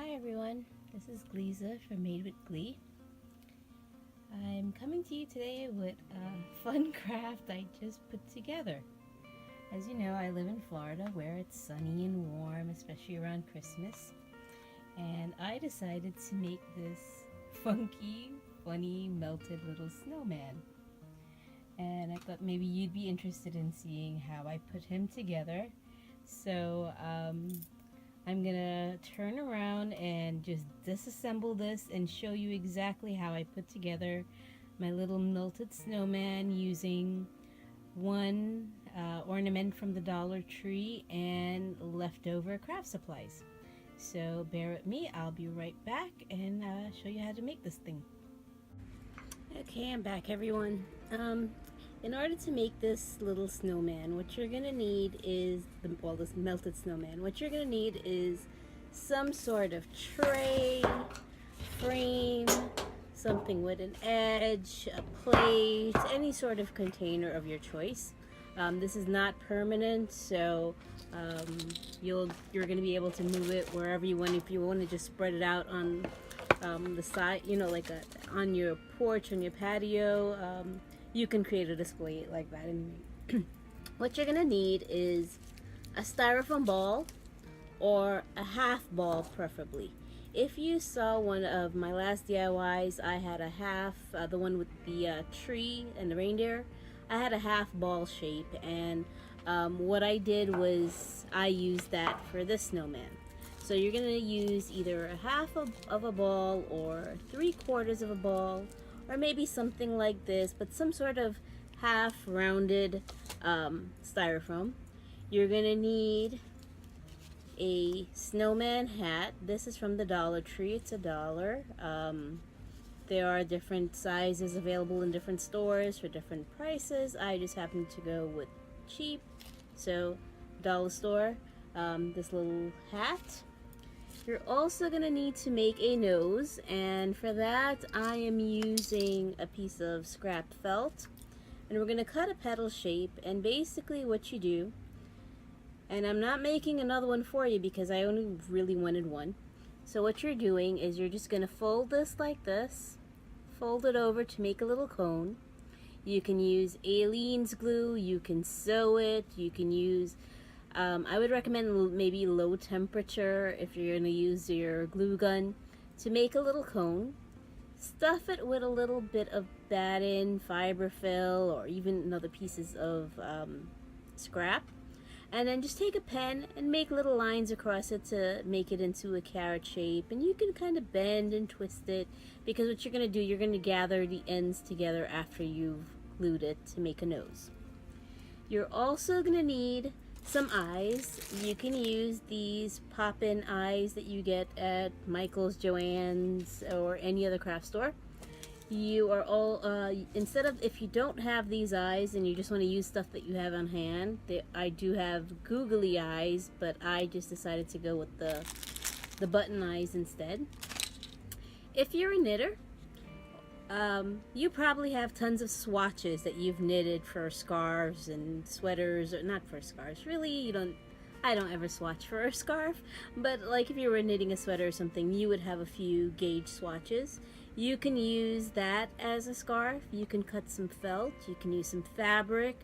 Hi everyone, this is Gleeza from Made with Glee. I'm coming to you today with a fun craft I just put together. As you know, I live in Florida where it's sunny and warm, especially around Christmas. And I decided to make this funky, funny, melted little snowman. And I thought maybe you'd be interested in seeing how I put him together. So I'm gonna turn around and just disassemble this and show you exactly how I put together my little melted snowman using one ornament from the Dollar Tree and leftover craft supplies. So bear with me, I'll be right back and show you how to make this thing. Okay, I'm back everyone. In order to make this little snowman, what you're gonna need is this melted snowman. What you're gonna need is some sort of tray, frame, something with an edge, a plate, any sort of container of your choice. This is not permanent, so you're gonna be able to move it wherever you want. If you want to just spread it out on the side, like on your porch, on your patio. You can create a display like that. And what you're gonna need is a styrofoam ball or a half ball, preferably. If you saw one of my last DIYs, I had a half, the one with the tree and the reindeer. I had a half ball shape, and what I did was I used that for this snowman. So you're gonna use either a half of a ball or 3/4 of a ball, or maybe something like this, but some sort of half rounded styrofoam. You're gonna need a snowman hat. This is from the Dollar Tree. It's $1. There are different sizes available in different stores for different prices. I just happen to go with cheap, so dollar store. This little hat. You're also going to need to make a nose, and for that I am using a piece of scrap felt, and we're going to cut a petal shape. And basically what you do, and I'm not making another one for you because I only really wanted one, so what you're doing is you're just going to fold this like this, fold it over to make a little cone. You can use Aleene's glue, you can sew it, you can use I would recommend maybe low temperature if you're going to use your glue gun to make a little cone. Stuff it with a little bit of batten, fiberfill, or even other pieces of scrap. And then just take a pen and make little lines across it to make it into a carrot shape. And you can kind of bend and twist it, because what you're going to do, you're going to gather the ends together after you've glued it to make a nose. You're also going to need some eyes. You can use these pop-in eyes that you get at Michael's, Joann's, or any other craft store. You are all instead of, if you don't have these eyes and you just want to use stuff that you have on hand, I do have googly eyes, but I just decided to go with the button eyes instead. If you're a knitter, you probably have tons of swatches that you've knitted for scarves and sweaters, or not for scarves. Really, I don't ever swatch for a scarf, but like if you were knitting a sweater or something, you would have a few gauge swatches. You can use that as a scarf. You can cut some felt, you can use some fabric,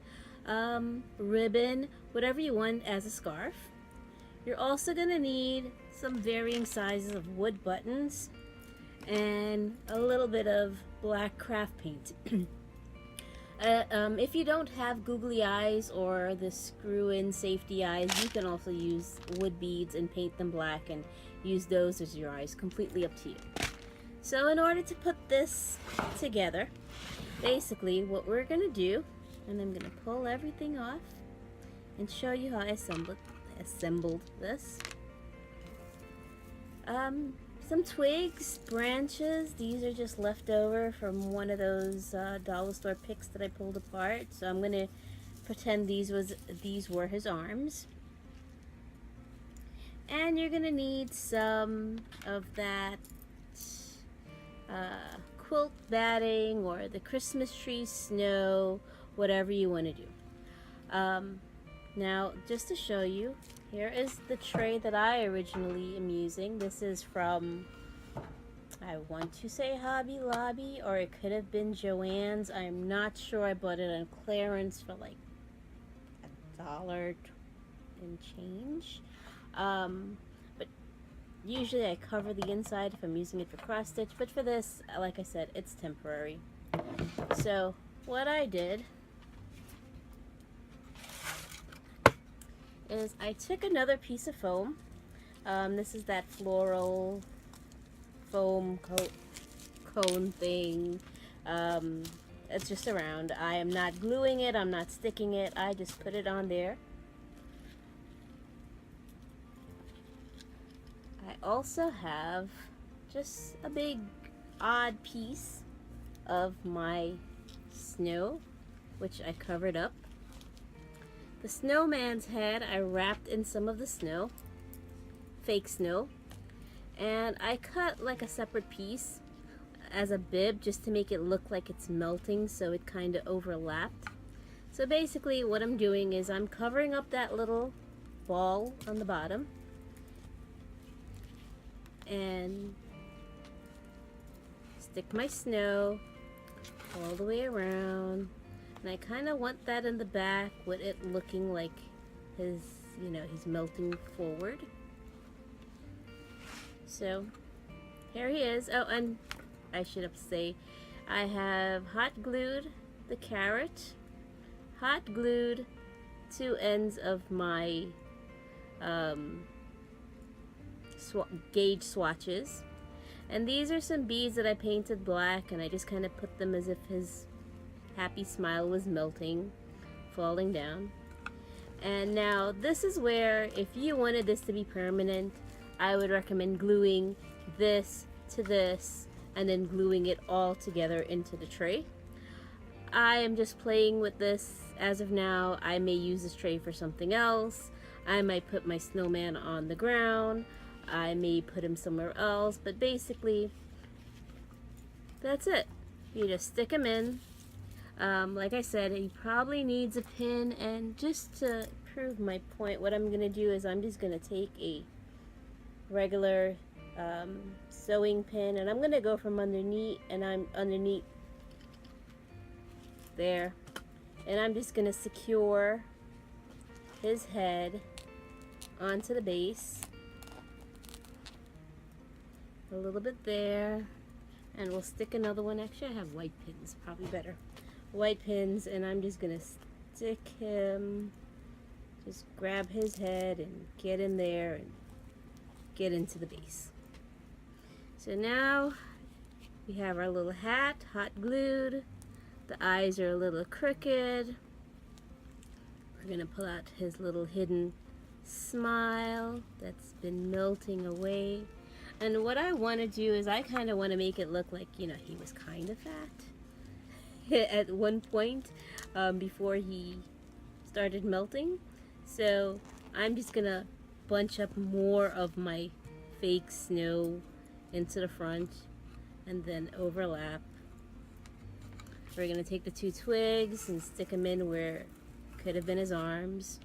ribbon, whatever you want as a scarf. You're also going to need some varying sizes of wood buttons and a little bit of black craft paint. If you don't have googly eyes or the screw-in safety eyes, you can also use wood beads and paint them black and use those as your eyes. Completely up to you. So in order to put this together, basically what we're going to do, and I'm going to pull everything off and show you how I assembled this. Some twigs, branches. These are just left over from one of those dollar store picks that I pulled apart. So I'm going to pretend these were his arms. And you're going to need some of that quilt batting or the Christmas tree snow, whatever you want to do. Now, just to show you, Here is the tray that I originally am using. This is from, I want to say Hobby Lobby, or it could have been Joann's. I'm not sure. I bought it on clearance for like $1 and change. But usually I cover the inside if I'm using it for cross stitch, but for this, like I said, it's temporary. So what I did is I took another piece of foam. This is that floral foam cone thing. It's just around. I am not gluing it, I'm not sticking it, I just put it on there. I also have just a big odd piece of my snow, which I covered up. The snowman's head I wrapped in some of the snow, fake snow, and I cut like a separate piece as a bib just to make it look like it's melting, so it kind of overlapped. So basically what I'm doing is I'm covering up that little ball on the bottom and stick my snow all the way around. And I kind of want that in the back with it looking like his, you know, he's melting forward. So here he is. Oh, and I should have say, I have hot glued the carrot, hot glued 2 ends of my gauge swatches. And these are some beads that I painted black, and I just kind of put them as if his happy smile was melting, falling down. And now this is where, if you wanted this to be permanent, I would recommend gluing this to this and then gluing it all together into the tray. I am just playing with this as of now. I may use this tray for something else. I might put my snowman on the ground. I may put him somewhere else, but basically that's it. You just stick him in. Like I said, he probably needs a pin, and just to prove my point, what I'm gonna do is I'm just gonna take a regular sewing pin, and I'm gonna go from underneath, and I'm underneath there, and I'm just gonna secure his head onto the base a little bit there, and we'll stick another one. Actually, I have white pins, probably better. White pins, and I'm just gonna stick him, just grab his head and get in there and get into the base. So now we have our little hat, hot glued. The eyes are a little crooked. We're gonna pull out his little hidden smile that's been melting away. And what I want to do is I kind of want to make it look like, you know, he was kind of fat at one point before he started melting. So I'm just gonna bunch up more of my fake snow into the front and then overlap. We're gonna take the 2 twigs and stick them in where it could have been his arms.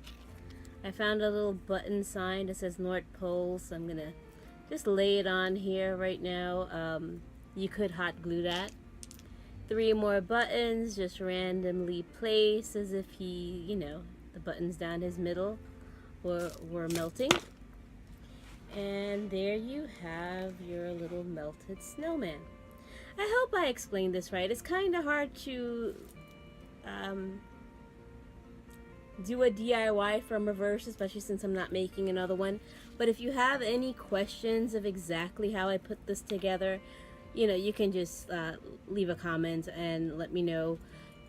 I found a little button sign that says North Pole, so I'm gonna just lay it on here right now. You could hot glue that. 3 more buttons just randomly placed as if he, you know, the buttons down his middle were melting. And there you have your little melted snowman. I hope I explained this right. It's kind of hard to do a DIY from reverse, especially since I'm not making another one. But if you have any questions of exactly how I put this together, you know, you can just leave a comment and let me know.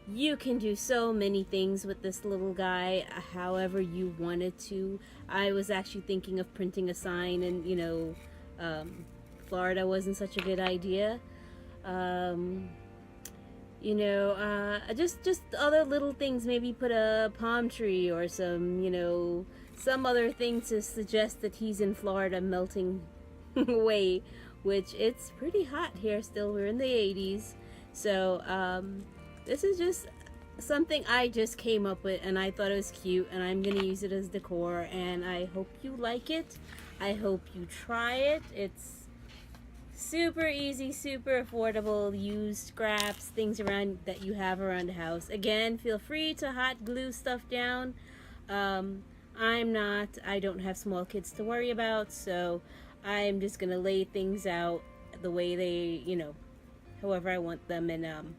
You can do so many things with this little guy however you wanted to. I was actually thinking of printing a sign, and you know, Florida wasn't such a good idea. You know, just other little things, maybe put a palm tree or some, you know, some other thing to suggest that he's in Florida melting away, which it's pretty hot here still. We're in the 80s. So this is just something I just came up with and I thought it was cute, and I'm gonna use it as decor, and I hope you like it. I hope you try it. It's super easy, super affordable. Use scraps, things around that you have around the house. Again, feel free to hot glue stuff down. I don't have small kids to worry about, so I'm just gonna lay things out the way they, however I want them, and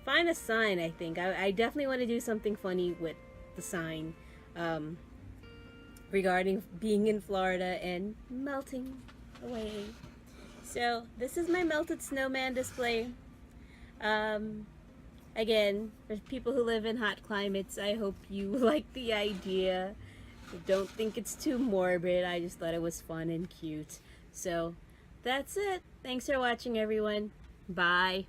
find a sign. I think I definitely want to do something funny with the sign, regarding being in Florida and melting away. So this is my melted snowman display. Again, for people who live in hot climates, I hope you like the idea. Don't think it's too morbid. I just thought it was fun and cute. So that's it. Thanks for watching, everyone. Bye.